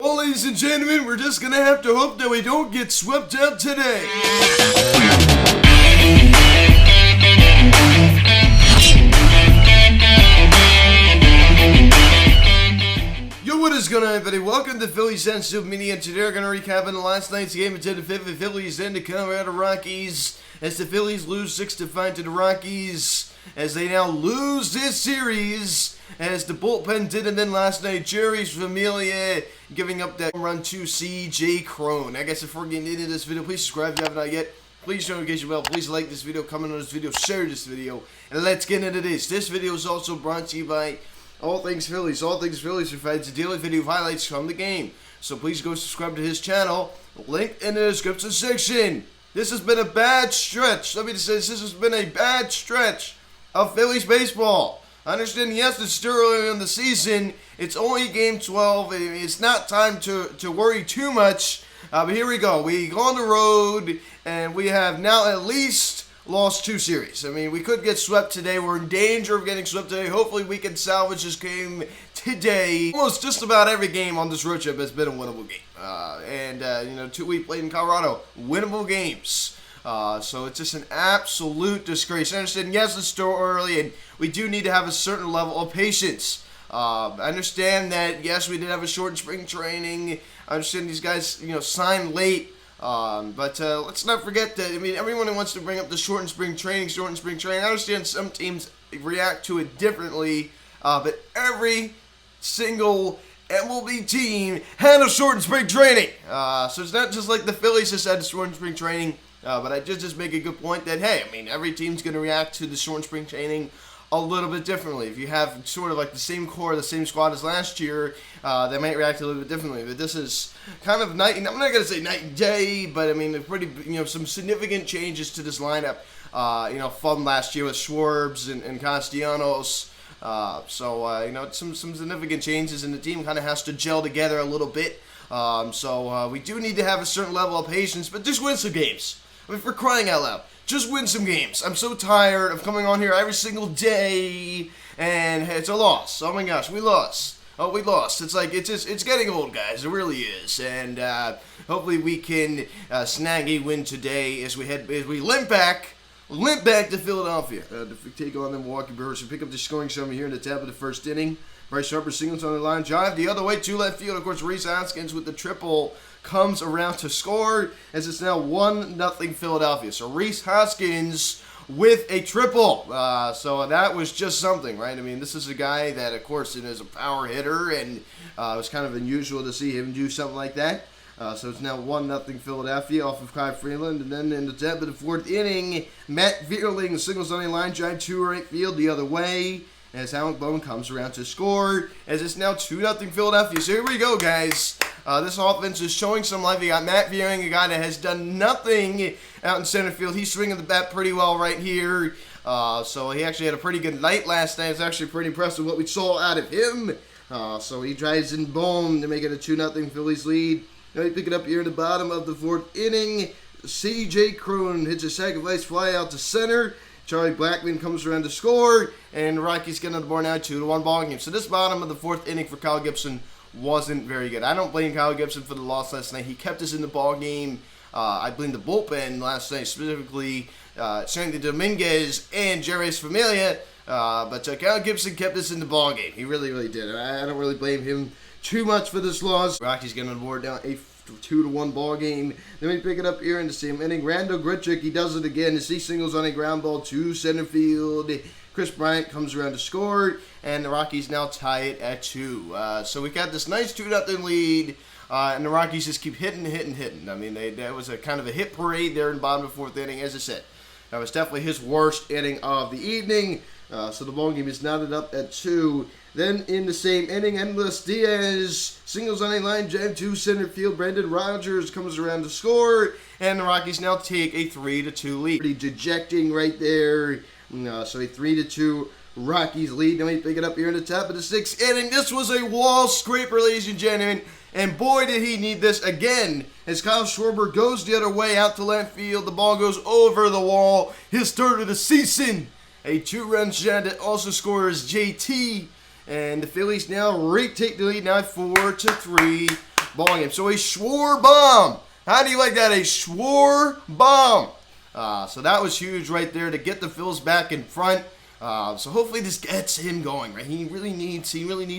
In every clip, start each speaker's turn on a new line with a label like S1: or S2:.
S1: Well, ladies and gentlemen, we're just gonna have to hope that we don't get swept out today. Yo, what is going on, everybody? Welcome to Phillies Sensitive Media, and today we're going to recap on last night's game between the Phillies and the Colorado Rockies, as the Phillies lose 6-5 to the Rockies, as they now lose this series, as the bullpen did, and then last night, Jeurys Familia giving up that run to C.J. Cron. I guess before getting into this video, please subscribe if you haven't not yet. Please turn on notification bell. Please like this video, comment on this video, share this video, and let's get into this. This video is also brought to you by All Things Phillies. All Things Phillies provides a daily video of highlights from the game. So please go subscribe to his channel. Link in the description section. This has been a bad stretch. Let me just say this has been a bad stretch of Phillies baseball. I understand, yes, it's still early in the season. It's only game 12. It's not time to worry too much. But here we go. We go on the road, and we have now at least lost 2 series. I mean, we could get swept today. We're in danger of getting swept today. Hopefully, we can salvage this game today. Almost just about every game on this road trip has been a winnable game. 2 we played in Colorado, winnable games. So it's just an absolute disgrace. I understand, yes, it's still early, and we do need to have a certain level of patience. I understand that, yes, we did have a short spring training. I understand these guys, signed late. But let's not forget that, everyone wants to bring up the shortened spring training. I understand some teams react to it differently, but every single MLB team had a shortened spring training. So it's not just like the Phillies just had a shortened spring training, but I just make a good point that, hey, every team's going to react to the shortened spring training a little bit differently. If you have sort of like the same core, the same squad as last year, they might react a little bit differently. But this is kind of night, I'm not going to say night and day, but pretty, some significant changes to this lineup, from last year with Schwartz and Castellanos. Some significant changes, and the team kind of has to gel together a little bit. We do need to have a certain level of patience, but just win some games. For crying out loud, just win some games. I'm so tired of coming on here every single day, and it's a loss. Oh my gosh, we lost. Oh, we lost. It's like, it's getting old, guys. It really is. And hopefully we can snag a win today as we limp back to Philadelphia to take on the Milwaukee Brewers and pick up the scoring summary here in the top of the first inning. Bryce Harper singles on the line, drive the other way to left field. Of course, Rhys Hoskins with the triple comes around to score, as it's now 1-0 Philadelphia. So Rhys Hoskins with a triple. So that was just something, right? This is a guy that, of course, is a power hitter, and it was kind of unusual to see him do something like that. So it's now 1-0 Philadelphia off of Kai Freeland. And then in the top of the 4th inning, Matt Vierling singles on the line, drive to right field the other way, as Alec Bowen comes around to score, as it's now 2-0 Philadelphia. So here we go, guys. This offense is showing some life. You got Matt Vierling, a guy that has done nothing out in center field. He's swinging the bat pretty well right here. So he actually had a pretty good night last night. It's actually pretty impressive what we saw out of him. So he drives in Bowen to make it a 2-0 Phillies lead. Now we pick it up here in the bottom of the 4th inning. C.J. Cron hits a sacrifice fly out to center. Charlie Blackmon comes around to score, and the Rockies get on the board now, 2-1 ball game. So this bottom of the 4th inning for Kyle Gibson wasn't very good. I don't blame Kyle Gibson for the loss last night. He kept us in the ball game. I blame the bullpen last night, specifically Sandy Dominguez and Jeurys Familia. But Kyle Gibson kept us in the ball game. He really, really did. I don't really blame him too much for this loss. Rockies getting on the board down 2-1 ball game. Then we pick it up here in the same inning. Randall Grichuk, he does it again. He singles on a ground ball to center field. Chris Bryant comes around to score, and the Rockies now tie it at 2. So we got this nice 2-0 lead, and the Rockies just keep hitting. That was a kind of a hit parade there in the bottom of the 4th inning, as I said. That was definitely his worst inning of the evening. So the ball game is knotted up at 2. Then in the same inning, Endless Diaz singles on a line drive to center field. Brendan Rodgers comes around to score, and the Rockies now take a 3-2 lead. Pretty dejecting right there. So a 3-2 Rockies lead. Then we pick it up here in the top of the 6th inning. This was a wall scraper, ladies and gentlemen. And boy, did he need this again, as Kyle Schwarber goes the other way out to left field. The ball goes over the wall. His third of the season. A 2-run shot that also scores JT. And the Phillies now retake the lead now 4-3 ball game. So a Schwarber bomb. How do you like that? A Schwarber bomb. So that was huge right there to get the Phils back in front. So hopefully this gets him going, right? He really needs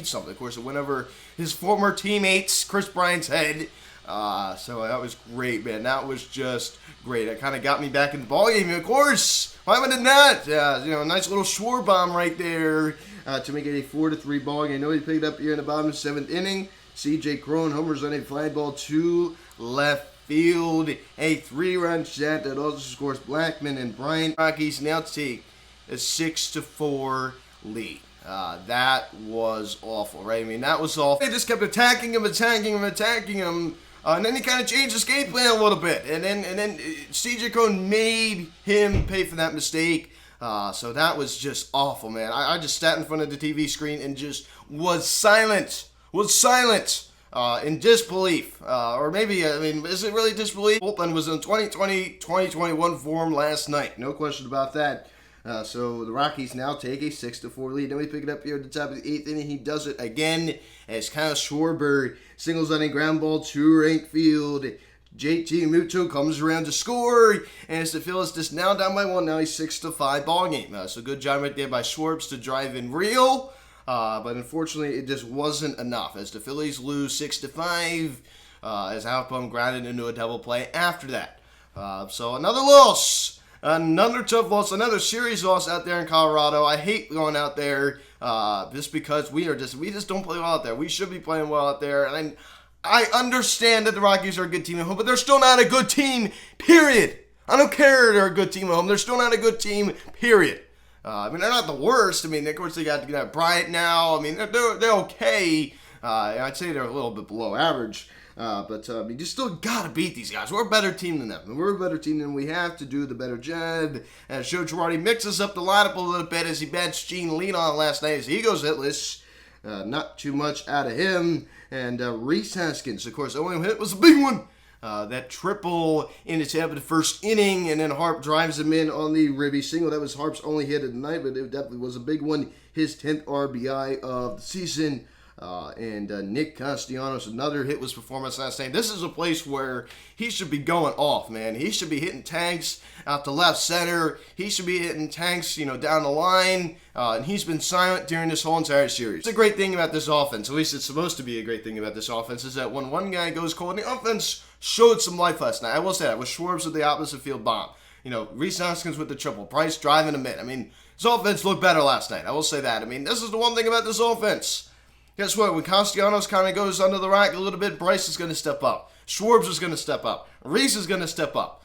S1: something. Of course, it went over his former teammates, Chris Bryant's head. So that was great, man. That was just great. It kind of got me back in the ballgame. Of course, why would it not? A nice little Schwarber bomb right there to make it a 4-3 ballgame. I know he picked up here in the bottom of the 7th inning. C.J. Cron homers on a fly ball to left field. A 3-run shot that also scores Blackman and Bryant. Rockies now take a 6-4 lead. That was awful, right? I mean, that was awful. They just kept attacking him. And then he kind of changed his game plan a little bit. And then C.J. Cron made him pay for that mistake. So that was just awful, man. I just sat in front of the TV screen and just was silent. In disbelief. Or maybe, is it really disbelief? Bullpen was in 2020-2021 form last night. No question about that. So the Rockies now take a 6-4 lead. Then we pick it up here at the top of the 8th inning. He does it again as Kyle Schwarber singles on a ground ball to right field. JT Muto comes around to score, and it's the Phillies just now down by 1. Now a 6-5 ball game. So good job right there by Schwarber to drive in real. But unfortunately, it just wasn't enough as the Phillies lose 6-5. As Alpine grounded into a double play after that. So another loss. Another tough loss, another series loss out there in Colorado. I hate going out there just because we just don't play well out there. We should be playing well out there. And I understand that the Rockies are a good team at home, but they're still not a good team, period. I don't care they're a good team at home. They're still not a good team, period. They're not the worst. Of course, they got Bryant now. They're okay. I'd say they're a little bit below average. But you still got to beat these guys. We're a better team than them. And we're a better team than we have to do the better job. And Joe Girardi mixes up the lineup a little bit as he benched Gene Lead on last night as he goes hitless. Not too much out of him. And Rhys Haskins, of course, the only hit was a big one. That triple in the top of the first inning, and then Harp drives him in on the ribby single. That was Harp's only hit of the night, but it definitely was a big one. His 10th RBI of the season. And Nick Castellanos, another hitless performance last night. This is a place where he should be going off, man. He should be hitting tanks out to left center. He should be hitting tanks, down the line. And he's been silent during this whole entire series. It's a great thing about this offense, at least it's supposed to be a great thing about this offense, is that when one guy goes cold, the offense showed some life last night. I will say that, with Schwarber with the opposite field bomb. Rhys Haskins with the triple. Price driving him in. This offense looked better last night. I will say that. This is the one thing about this offense. Guess what? When Castellanos kind of goes under the rack a little bit, Bryce is going to step up. Schwarber is going to step up. Rhys is going to step up.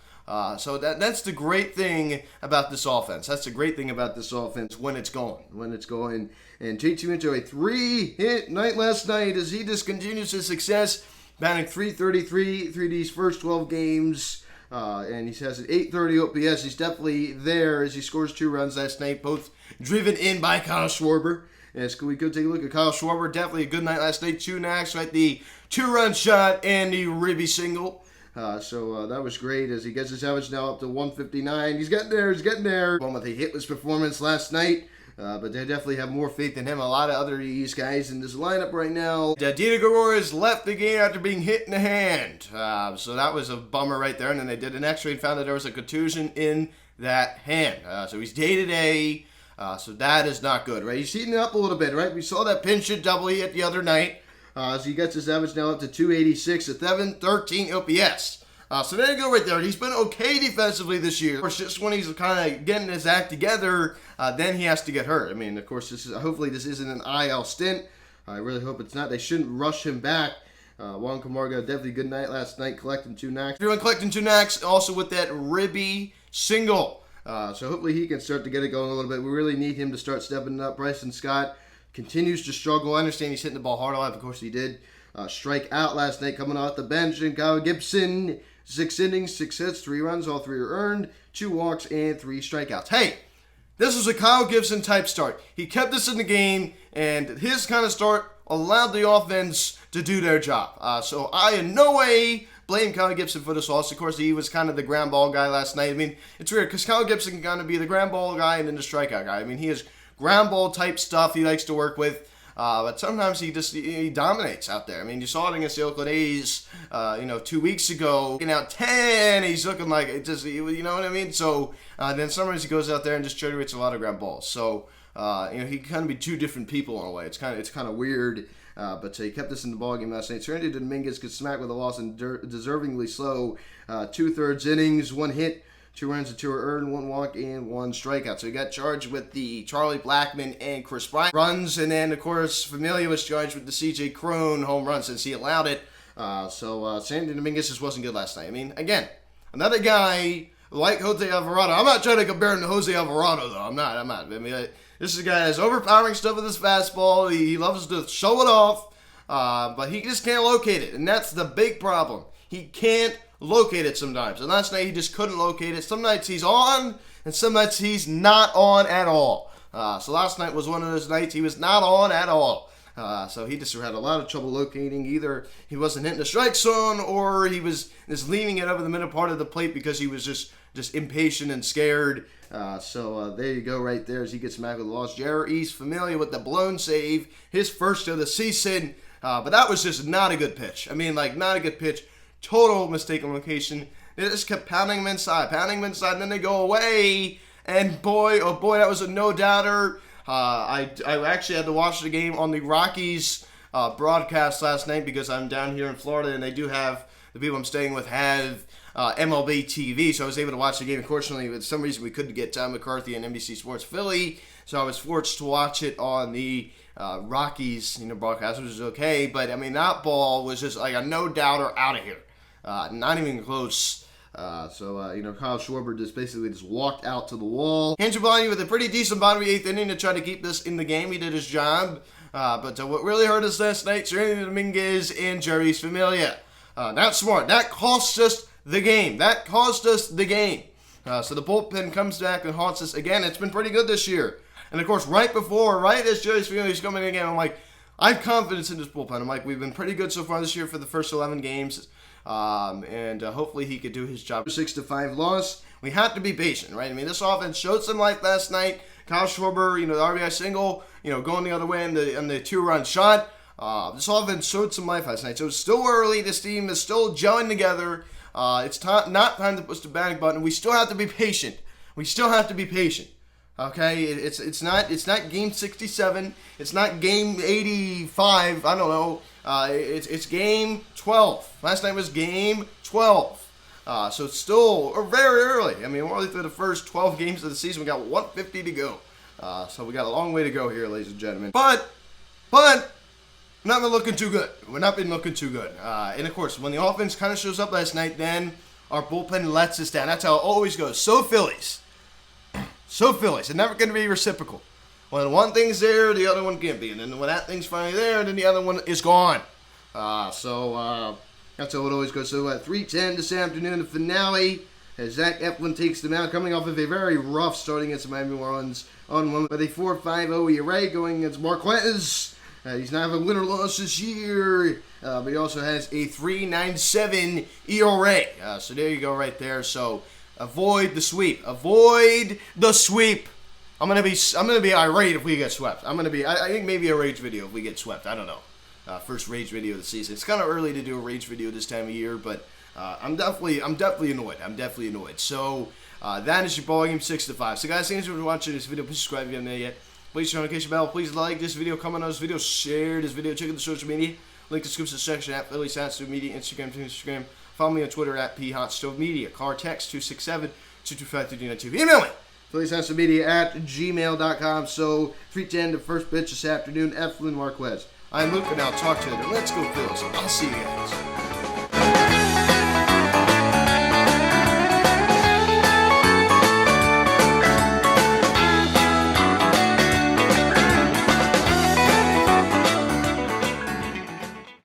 S1: So that's the great thing about this offense. That's the great thing about this offense when it's going. And JT into a 3-hit night last night as he just continues his success, batting .333 through these first 12 games. And he has an .830 OPS. He's definitely there as he scores 2 runs last night, both driven in by Kyle Schwarber. Yes, we could take a look at Kyle Schwarber. Definitely a good night last night. 2 knocks, right? The 2-run shot and the ribby single. So that was great as he gets his average now up to 159. He's getting there. One with a hitless performance last night. But they definitely have more faith in him. A lot of other East guys in this lineup right now. Didi Gregorius left the game after being hit in the hand. So that was a bummer right there. And then they did an x-ray and found that there was a contusion in that hand. So he's day-to-day. So that is not good, right? He's heating up a little bit, right? We saw that pinch hit double he hit the other night. So he gets his average now up to 286 at 713 OPS. So there you go right there. He's been okay defensively this year. Of course, just when he's kind of getting his act together, then he has to get hurt. Of course, hopefully this isn't an IL stint. I really hope it's not. They shouldn't rush him back. Juan Camargo, definitely good night last night, collecting 2 knocks. Everyone collecting 2 knocks, also with that ribby single. So hopefully he can start to get it going a little bit. We really need him to start stepping up. Bryson Scott continues to struggle. I understand he's hitting the ball hard a lot. Of course he did. Strike out last night coming off the bench. And Kyle Gibson, 6 innings, 6 hits, 3 runs. All 3 are earned. 2 walks and 3 strikeouts. Hey, this was a Kyle Gibson type start. He kept us in the game, and his kind of start allowed the offense to do their job. So I in no way blame Kyle Gibson for this loss. Of course, he was kind of the ground ball guy last night. It's weird because Kyle Gibson can kind of be the ground ball guy and then the strikeout guy. He has ground ball type stuff he likes to work with. But sometimes he dominates out there. I mean, you saw it against the Oakland A's, 2 weeks ago. Getting out 10, he's looking like it just, you know what I mean? So then sometimes he goes out there and just generates a lot of ground balls. So he can kind of be two different people in a way. It's kind of weird. But he kept us in the ballgame last night. Serenity Dominguez gets smacked with a loss and deservingly slow. 2/3 innings, 1 hit, 2 runs and 2 were earned, 1 walk and 1 strikeout. So he got charged with the Charlie Blackmon and Chris Bryant runs, and then of course Familia was charged with the C.J. Cron home run since he allowed it. So Sandy Dominguez just wasn't good last night. I mean, again, another guy like Jose Alvarado. I'm not trying to compare him to Jose Alvarado though. I'm not. I mean, this is a guy that has overpowering stuff with his fastball. He loves to show it off, but he just can't locate it, and that's the big problem. He can't locate it sometimes. And last night he just couldn't locate it. Some nights he's on, and some nights he's not on at all. So last night was one of those nights he was not on at all. So he just had a lot of trouble locating. Either he wasn't hitting the strike zone, or he was just leaving it over the middle part of the plate because he was just impatient and scared. So there you go right there as he gets smacked with the loss. Jared East Familia with the blown save, his first of the season. But that was just not a good pitch. I mean, not a good pitch. Total mistaken location. They just kept pounding him inside, and then they go away. And boy, oh boy, that was a no-doubter. I actually had to watch the game on the Rockies broadcast last night because I'm down here in Florida, and they do have, the people I'm staying with have MLB TV, so I was able to watch the game. Unfortunately, for some reason, we couldn't get Tom McCarthy and NBC Sports Philly, so I was forced to watch it on the Rockies broadcast, which is okay. But, I mean, that ball was just like a no-doubter out of here. Not even close. Kyle Schwarber just basically walked out to the wall. Andrew Bonney with a pretty decent bottom of the 8th inning to try to keep this in the game. He did his job. But what really hurt us last night, Serenity Dominguez and Jerry Familia. Not smart. That cost us the game. So the bullpen comes back and haunts us again. It's been pretty good this year. And, of course, right as Jerry Familia is coming in again, I'm like, I have confidence in this bullpen. I'm like, we've been pretty good so far this year for the first 11 games. Hopefully he could do his job. 6-5 loss. We have to be patient, right? I mean, this offense showed some life last night. Kyle Schwarber, the RBI single, going the other way on the 2-run shot. This offense showed some life last night. So it's still early. This team is still gelling together. It's not time to push the panic button. We still have to be patient. Okay, it's not game 67. It's not game 85. I don't know. It's game 12. Last night was game 12. So it's still very early. I mean, we're only through the first 12 games of the season. We got 150 to go. So we got a long way to go here, ladies and gentlemen. But not been looking too good. We're not been looking too good. And of course, when the offense kind of shows up last night, then our bullpen lets us down. That's how it always goes. So Phillies. It's never going to be reciprocal. When one thing's there, the other one can't be. And then when that thing's finally there, then the other one is gone. That's how it always goes. So at 3:10 this afternoon, the finale, as Zach Eflin takes them out, coming off of a very rough starting against the Miami Marlins on one with a 4.50 ERA going against Marquez. He's not having a win-or-loss this year, but he also has a 3.97 ERA. So there you go right there. So avoid the sweep. I'm gonna be irate if we get swept. I think maybe a rage video if we get swept. I don't know. First rage video of the season. It's kind of early to do a rage video this time of year, but I'm definitely annoyed. So that is your ball game 6-5. So guys, thanks for watching this video. Please subscribe if you haven't yet. Please turn on the notification bell. Please like this video, comment on this video, share this video, check out the social media. Link in the description section at Phillies Hot Stove Media, Instagram. Follow me on Twitter at photstovemedia. Call or text 267-225-3992. Email me, phillieshotstovmedia@gmail.com. So 3:10 the first pitch this afternoon, Eflin Marquez. I'm Luke, and I'll talk to you later. Let's go Phillies. I'll see you guys.